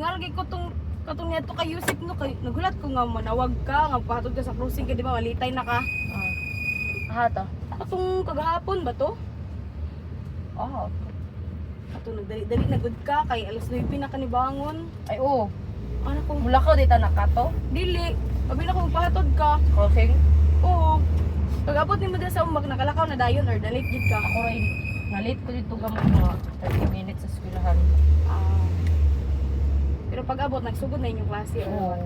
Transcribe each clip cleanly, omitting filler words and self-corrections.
Tingal lagi ko katong neto kay Yusip no kay nagulat ko nga manawag ka nga pahatod ka sa cruising kay di ba malitay na ka. Hata. Atong kagahapon ba to? Ah. Atong nagdali-dali na gud ka kay alas 9 na kanibangon. Ay oo. Ano ko? Mula ko dito nakato. Dili. Abi na ko pahatod ka. Crossing. Oo. Pag-abot ni mo din sa umbak nakalakaw na dayon or dalit gid ka. Ako rin. Nalit ko dito gamot mga 30 minutes sa eskwelahan. Ah. Pero pag-abot nagsugod na inyong klase or Oo. what?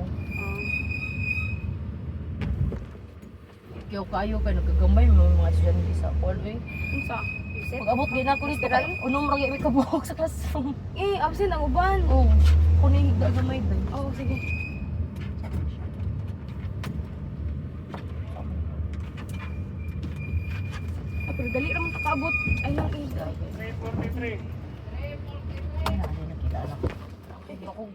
Kaya kayo kayo nagkagamay mo mga estudyante sa hallway. Unsa? Yusip? Pag-abot din ako dito kay unong ragi may kabuhok sa classroom. Eh, absent ang uban. Oo. Kuning higda gamay day. Oo, sige. Ah, pero dali naman takaabot. Ay, lang eh. 343. Ay na, nakilala ko. Ako.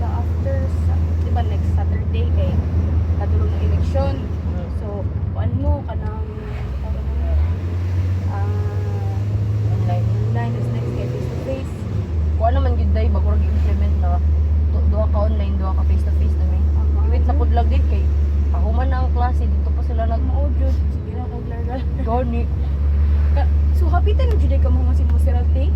After, di ba next Saturday kay kadulong ng eleksyon. So, kuan mo kanang Online. online is next kay face to face. Kuha naman yun day, bago implement na duha ka online, duha ka face to face na may. Wait sa pudlag dit kay pahuman na ang klase, dito pa sila Audio, sige na kag largal. gani. So, hapitan mo jud ka mo si Monserrate.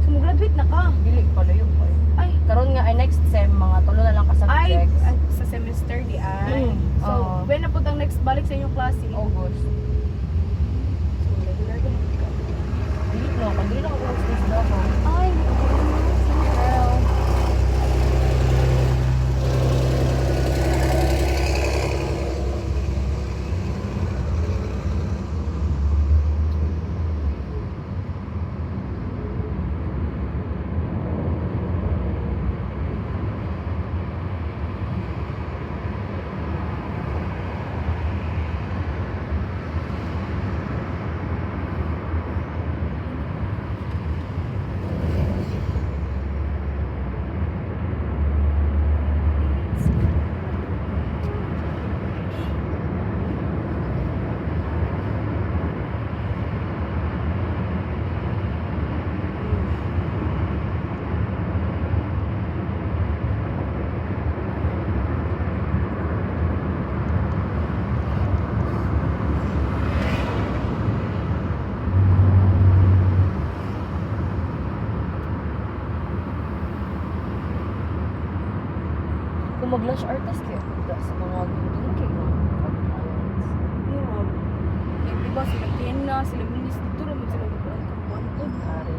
So, mo-graduate na ka. Dili pala yun pa. Ay, Karon nga ay next sem, mga tulo na lang ka ay, subjects. sa semester di ay. Mm, So, oo. when na po ang next balik sa inyong klase? August. So, regular ka na ka. Dili na, pag dili na ako stage na ako. Ay, well, Kung mag-launch artist kayo, sa mga gudong kayo. yeah. Eh, di ba sila Tiena, sila Minis, dito naman sila kuwan-kuwan. Kare.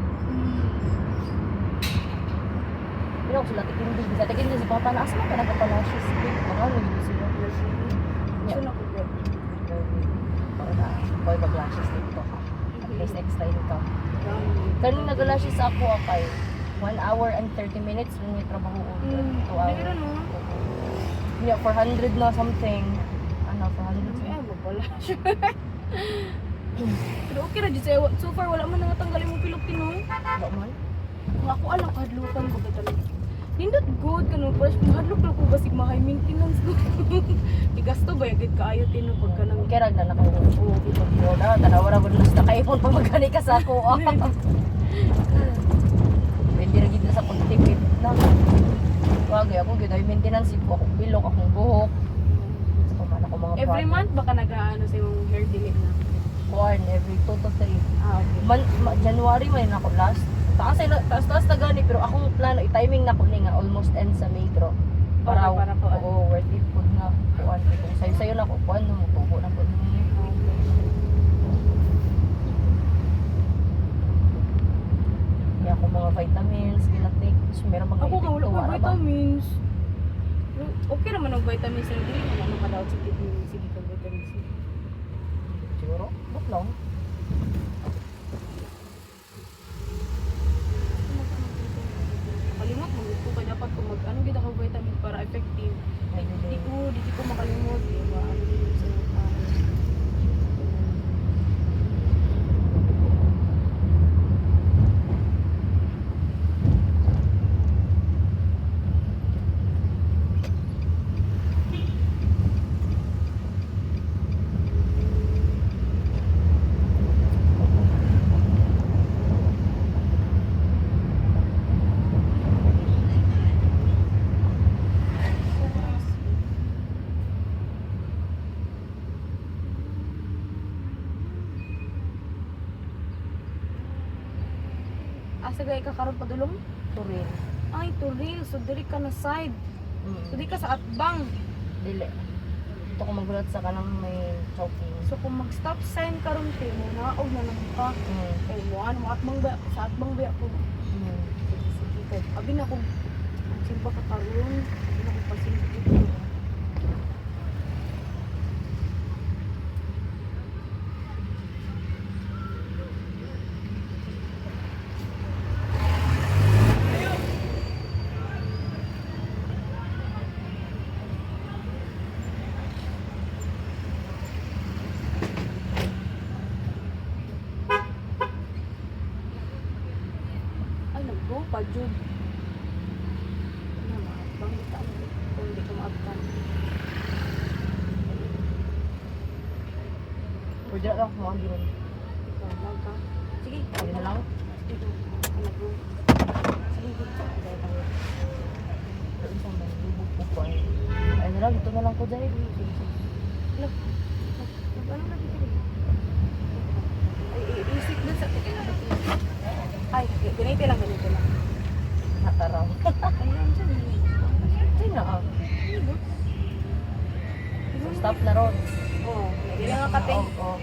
Pero ako sila tikindig. Sa tikindig si Papa na, asa man ka nagkapalashes? Makano yun sila. So, nakugod. Para na, boy mag-lashes dito. At least extra income. Kaning nag-lashes ako akay 1 hour and 30 minutes nung may trabaho ko. 2 hours. Dili no? Yeah, 400 na something. Ano, 400 Ay, mabala siya. Pero okay na dyan sa'yo. So far, wala man nangatanggalin mong Pilipino. Wala man. Kung ako alam, kahadlukan ko ba talaga. Nindot good ka no, pero mahadlok lang ko basig ma high maintenance ko. Igasto ba yung kaayo tinong pagka nang Kaya rag na nakahubo. Wala, tanawara ko na sa nakaipon pag magani ka sa ako. Pwede rin gid na sa pagtipid na. Wagay ako gid ay maintenance ko akong bilog, akong buhok. Sa paman ako mga every month baka nag-aano sa yung hair delete na. Corn every 2 to 3. Ah, okay. January may na ako last. Taas na gani, pero akong plano, i-timing na ko ni nga, almost end sa metro. Para, Okay, para kuan. oo, worth it po nga, kuan. Kung sayo-sayo na ko, kuan, tubo na po. Kaya ako mga vitamins, ginatake, so meron mga Ako nga wala epekto, ko wala ba? vitamins. Okay naman ang vitamins na dili naman ano kada sa vitamin C kag vitamin C. Siguro, buk lang. Kalimot mo ko kay dapat ko mag ano gid ako vitamin para effective. Ay, Di ko makalimot, di ba? Ano yun sa asa gay ka karon padulong? Turin. Ay, turil. So, dili ka na side. So, di ka sa atbang. Dili. Dito ko magulat sa kanang may choking. So, kung mag-stop sign karon te mo, naog na lang ka. Kay mo, ano, atbang ba? Sa atbang ba ako? Sige, kay. Abi na kung simba ka karon. Abi na kung pasimba dito. Ay, nag-go pa, Jud. Ano, maatbang kita mo. Kung hindi ka maatbang. Pwede na lang kumain din. Ikaw, mag ka. Sige, Pwede na lang. Dito, nag-go. Sige, dito. Pwede saan ba? Lubog po ko ay. Ay na lang, dito na lang ko dahil. Look, ano na dito? Ay, isip dun sa tingin na dito. Ay, ganito lang. Nataraw. Ayan, dyan. Ay na ah. Dito. So, stop na ron. Oo, hindi lang ang kating. Oo.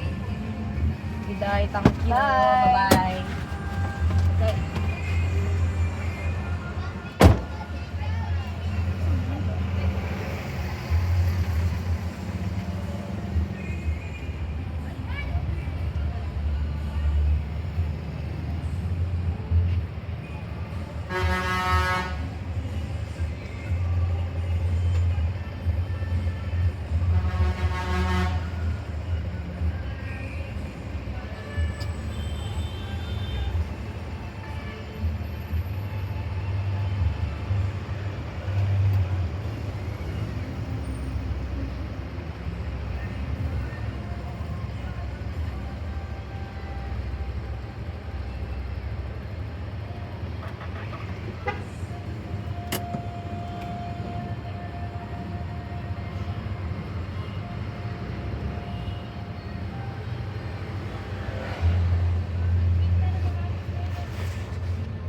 Biday, thank you. Bye. Bye-bye. Okay.